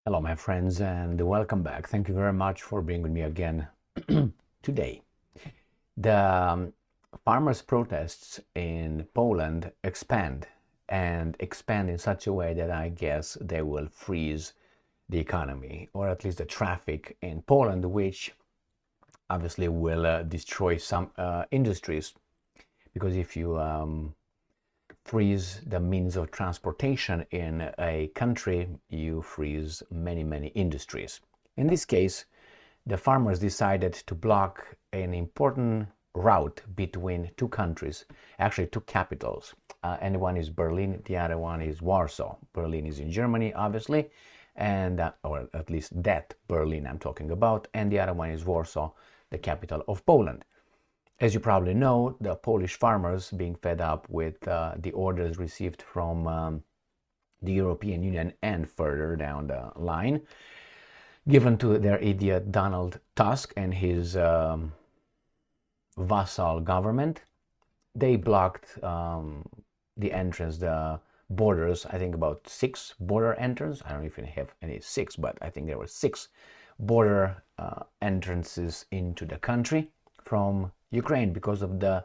Hello, my friends, and welcome back. Thank you very much for being with me again today. The farmers' protests in Poland expand and expand in such a way that I guess they will freeze the economy, or at least the traffic in Poland, which obviously will destroy some industries. Because if you freeze the means of transportation in a country, you freeze many industries. In this case, the farmers decided to block an important route between two countries, actually two capitals. And one is Berlin, the other one is Warsaw. Berlin is in Germany, obviously, and or at least that Berlin I'm talking about, and the other one is Warsaw, the capital of Poland. As you probably know, the Polish farmers, being fed up with the orders received from the European Union and further down the line, given to their idiot Donald Tusk and his vassal government, they blocked the entrance, the borders. I think about 6 border entrances. I don't know if you have any 6, but I think there were 6 border entrances into the country from Ukraine because of the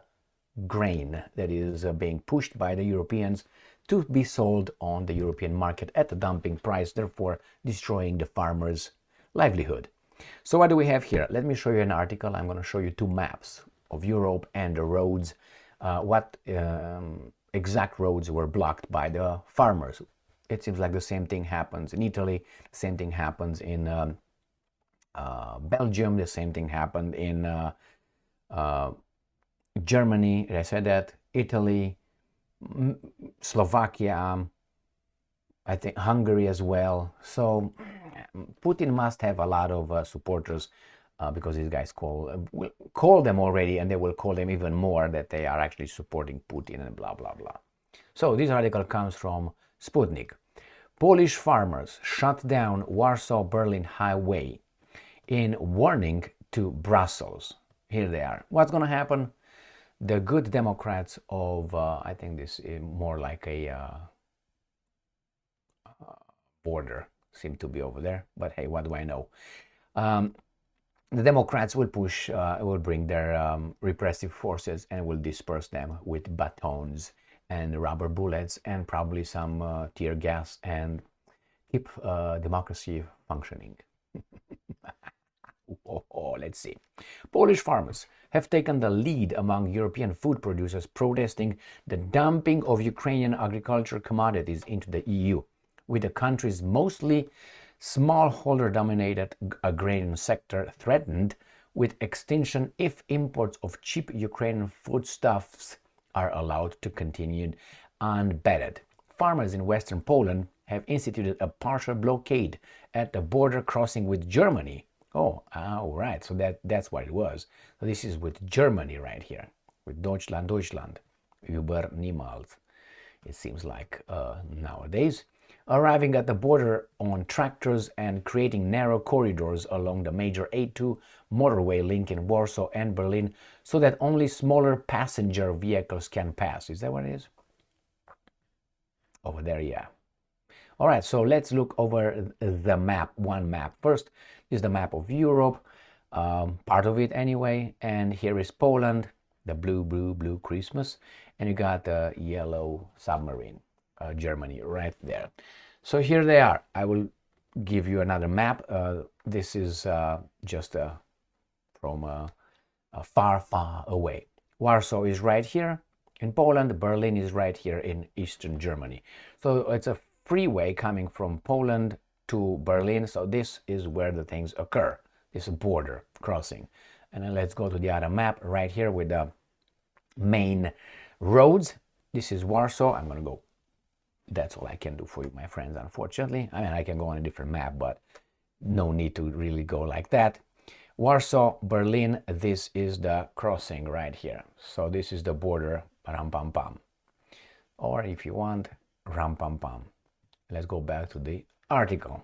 grain that is being pushed by the Europeans to be sold on the European market at a dumping price, therefore destroying the farmers' livelihood. So what do we have here? Let me show you an article. I'm going to show you 2 maps of Europe and the roads, what exact roads were blocked by the farmers. It seems like the same thing happens in Italy, the same thing happens in Belgium, the same thing happened in Germany, I said that, Italy, Slovakia, I think Hungary as well. So Putin must have a lot of supporters because these guys will call them already, and they will call them even more that they are actually supporting Putin and blah blah blah. So this article comes from Sputnik. Polish farmers shut down Warsaw-Berlin highway in warning to Brussels. Here they are. What's going to happen? The good Democrats of, I think this is more like a border, seem to be over there, but hey, what do I know? The Democrats will will bring their repressive forces and will disperse them with batons and rubber bullets and probably some tear gas and keep democracy functioning. Let's see. Polish farmers have taken the lead among European food producers protesting the dumping of Ukrainian agricultural commodities into the EU, with the country's mostly smallholder-dominated agrarian sector threatened with extinction if imports of cheap Ukrainian foodstuffs are allowed to continue unvetted. Farmers in western Poland have instituted a partial blockade at the border crossing with Germany. Oh, right. So that's what it was. So this is with Germany right here, with Deutschland, über niemals. It seems like nowadays, arriving at the border on tractors and creating narrow corridors along the major A2 motorway linking Warsaw and Berlin, so that only smaller passenger vehicles can pass. Is that what it is? Over there, yeah. All right, so let's look over the map, one map. First is the map of Europe, part of it anyway, and here is Poland, the blue Christmas, and you got the yellow submarine, Germany, right there. So here they are. I will give you another map. This is just from far away. Warsaw is right here in Poland, Berlin is right here in Eastern Germany. So it's a freeway coming from Poland to Berlin. So this is where the things occur, this border crossing. And then let's go to the other map right here with the main roads. This is Warsaw. I'm going to go. That's all I can do for you, my friends, unfortunately. I mean, I can go on a different map, but no need to really go like that. Warsaw, Berlin, this is the crossing right here. So this is the border, ram pam pam. Or if you want, ram pam pam. Let's go back to the article.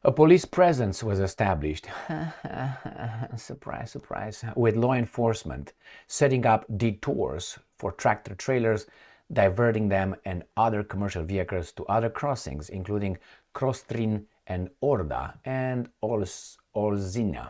A police presence was established, surprise, surprise, with law enforcement setting up detours for tractor trailers diverting them and other commercial vehicles to other crossings, including Kostrin and Orda and Olzina,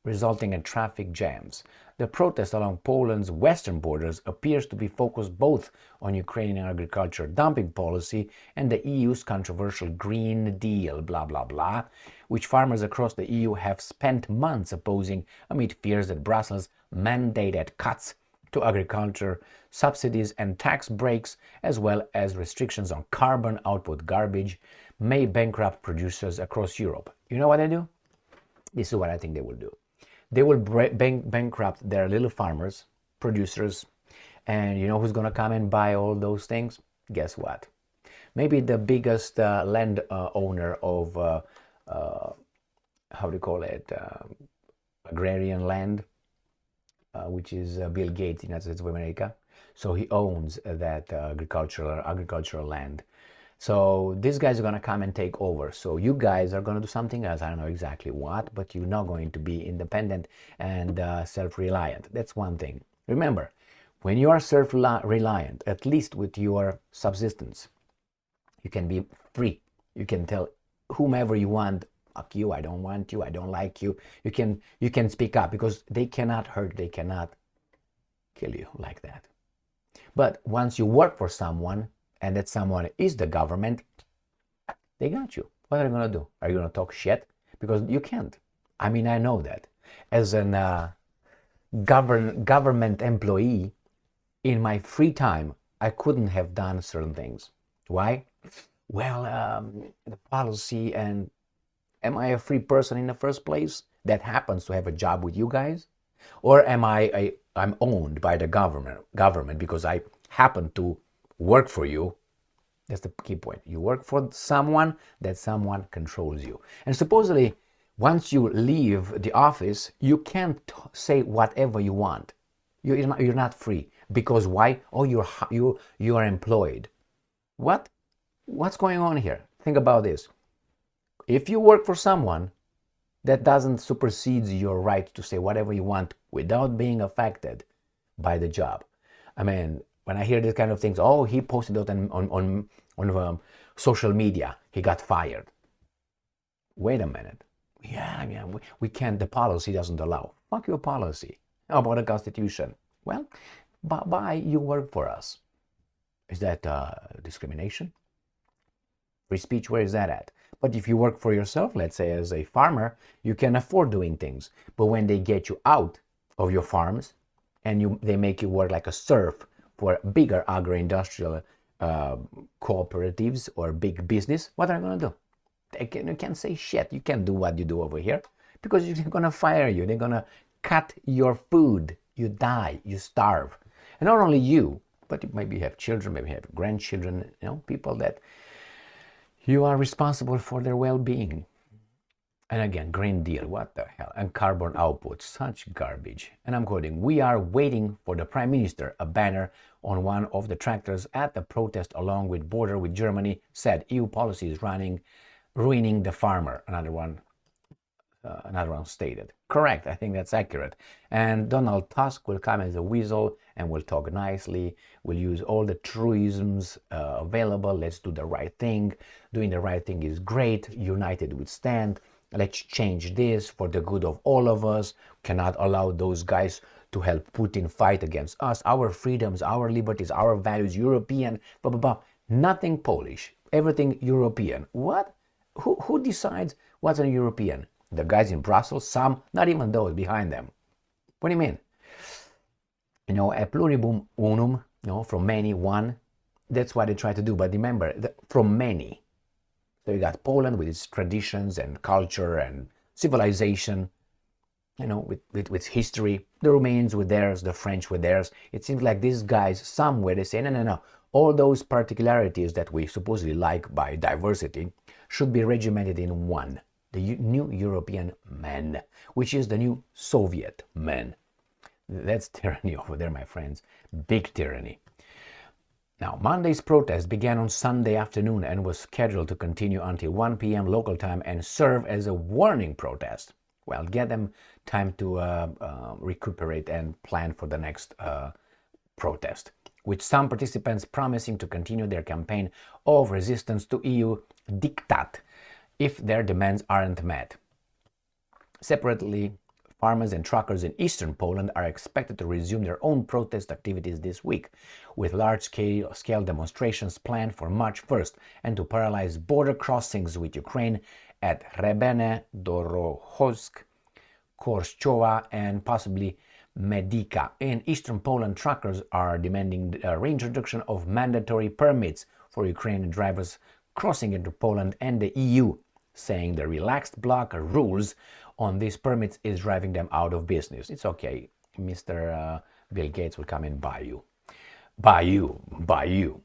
resulting in traffic jams. The protest along Poland's western borders appears to be focused both on Ukrainian agriculture dumping policy and the EU's controversial Green Deal, blah, blah, blah, which farmers across the EU have spent months opposing amid fears that Brussels' mandated cuts to agriculture subsidies and tax breaks, as well as restrictions on carbon output garbage, may bankrupt producers across Europe. You know what they do? This is what I think they will do. They will bankrupt their little farmers, producers, and you know who's going to come and buy all those things? Guess what? Maybe the biggest land owner of, how do you call it, agrarian land, which is Bill Gates in the United States of America. So he owns that agricultural land. So these guys are going to come and take over. So you guys are going to do something else. I don't know exactly what, but you're not going to be independent and self-reliant. That's one thing. Remember, when you are self-reliant, at least with your subsistence, you can be free. You can tell whomever you want, fuck you, I don't want you, I don't like you. You can speak up because they cannot hurt, they cannot kill you like that. But once you work for someone, and that someone is the government, they got you. What are you going to do? Are you going to talk shit? Because you can't. I mean, I know that. As a government employee, in my free time, I couldn't have done certain things. Why? Well, the policy, and am I a free person in the first place that happens to have a job with you guys? Or am I'm owned by the government because I happen to work for you? That's the key point. You work for someone, that someone controls you. And supposedly, once you leave the office, you can't say whatever you want. You're not free. Because why? Oh, you are employed. What? What's going on here? Think about this. If you work for someone, that doesn't supersede your right to say whatever you want without being affected by the job. I mean, when I hear these kind of things, oh, he posted it on social media, he got fired. Wait a minute. Yeah, we can't, the policy doesn't allow. Fuck your policy. How about the Constitution? Well, bye, you work for us. Is that discrimination? Free speech, where is that at? But if you work for yourself, let's say as a farmer, you can afford doing things. But when they get you out of your farms and they make you work like a serf for bigger agro-industrial cooperatives or big business, what are you going to do? You can't say shit. You can't do what you do over here because they're going to fire you. They're going to cut your food. You die. You starve. And not only you, but maybe you have children, maybe you have grandchildren, people that you are responsible for their well-being. And again, Green Deal, what the hell? And carbon output, such garbage. And I'm quoting, "We are waiting for the Prime Minister," a banner on one of the tractors at the protest along with border with Germany said. EU policy is ruining the farmer, another one stated. Correct, I think that's accurate. And Donald Tusk will come as a weasel and will talk nicely, will use all the truisms available. Let's do the right thing. Doing the right thing is great. United we stand. Let's change this for the good of all of us. Cannot allow those guys to help Putin fight against us. Our freedoms, our liberties, our values, European, blah, blah, blah. Nothing Polish, everything European. What? Who decides what's a European? The guys in Brussels, some, not even those behind them. What do you mean? A pluribus unum, from many, one. That's what they try to do. But remember, from many. So you got Poland with its traditions and culture and civilization, with history. The Romanians with theirs, the French with theirs. It seems like these guys somewhere, they say, no. All those particularities that we supposedly like by diversity should be regimented in one. The new European man, which is the new Soviet man. That's tyranny over there, my friends. Big tyranny. Now, Monday's protest began on Sunday afternoon and was scheduled to continue until 1 p.m. local time and serve as a warning protest. Well, get them time to recuperate and plan for the next protest. with some participants promising to continue their campaign of resistance to EU diktat if their demands aren't met. Separately, farmers and truckers in eastern Poland are expected to resume their own protest activities this week, with large-scale demonstrations planned for March 1st and to paralyze border crossings with Ukraine at Rebene, Dorohozhsk, Korczowa, and possibly Medyka. In eastern Poland, truckers are demanding the reintroduction of mandatory permits for Ukrainian drivers crossing into Poland and the EU, saying the relaxed bloc rules on these permits is driving them out of business. It's okay, Mr. Bill Gates will come and buy you. Buy you.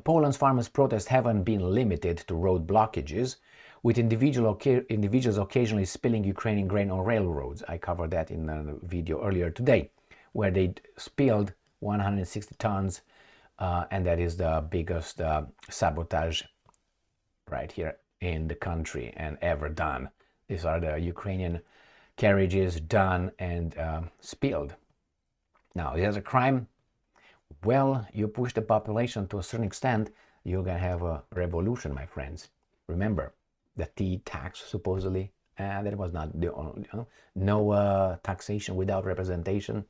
Poland's farmers' protests haven't been limited to road blockages, with individuals occasionally spilling Ukrainian grain on railroads. I covered that in a video earlier today, where they spilled 160 tons, and that is the biggest sabotage right here in the country and ever done. These are the Ukrainian carriages done and spilled. Now, is that a crime? Well, you push the population to a certain extent, you're going to have a revolution, my friends. Remember, the tea tax, supposedly, that was not the only, no taxation without representation.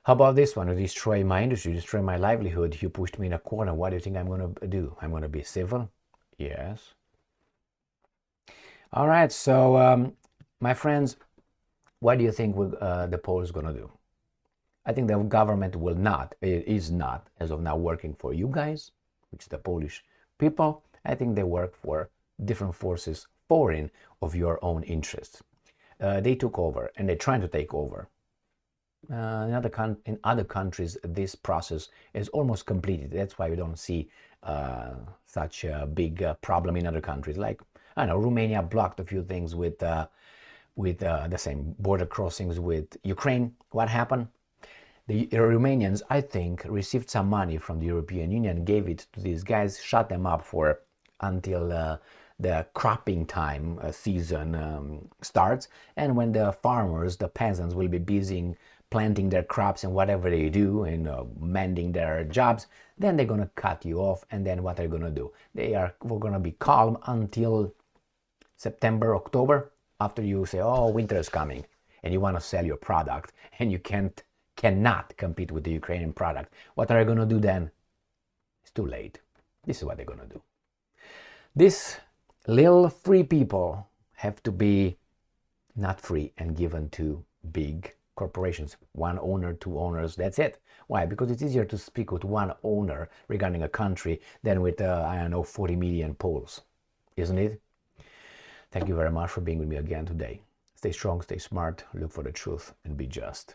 How about this one? You destroy my industry, destroy my livelihood. You pushed me in a corner. What do you think I'm going to do? I'm going to be civil? Yes. All right, so my friends, what do you think the Poles going to do? I think the government is not, as of now, working for you guys, which is the Polish people. I think they work for different forces foreign of your own interests. They took over, and they're trying to take over. In other countries, this process is almost completed. That's why we don't see such a big problem in other countries. Like, I know, Romania blocked a few things with the same border crossings with Ukraine. What happened? The Romanians, I think, received some money from the European Union, gave it to these guys, shut them up for until the cropping time season starts. And when the farmers, the peasants, will be busy planting their crops and whatever they do and mending their jobs, then they're going to cut you off. And then what they're going to do? We're going to be calm until September, October, after you say, oh, winter is coming, and you want to sell your product, and you cannot compete with the Ukrainian product. What are you going to do then? It's too late. This is what they're going to do. These little free people have to be not free and given to big corporations. One owner, two owners, that's it. Why? Because it's easier to speak with one owner regarding a country than with, 40 million Poles, isn't it? Thank you very much for being with me again today. Stay strong, stay smart, look for the truth, and be just.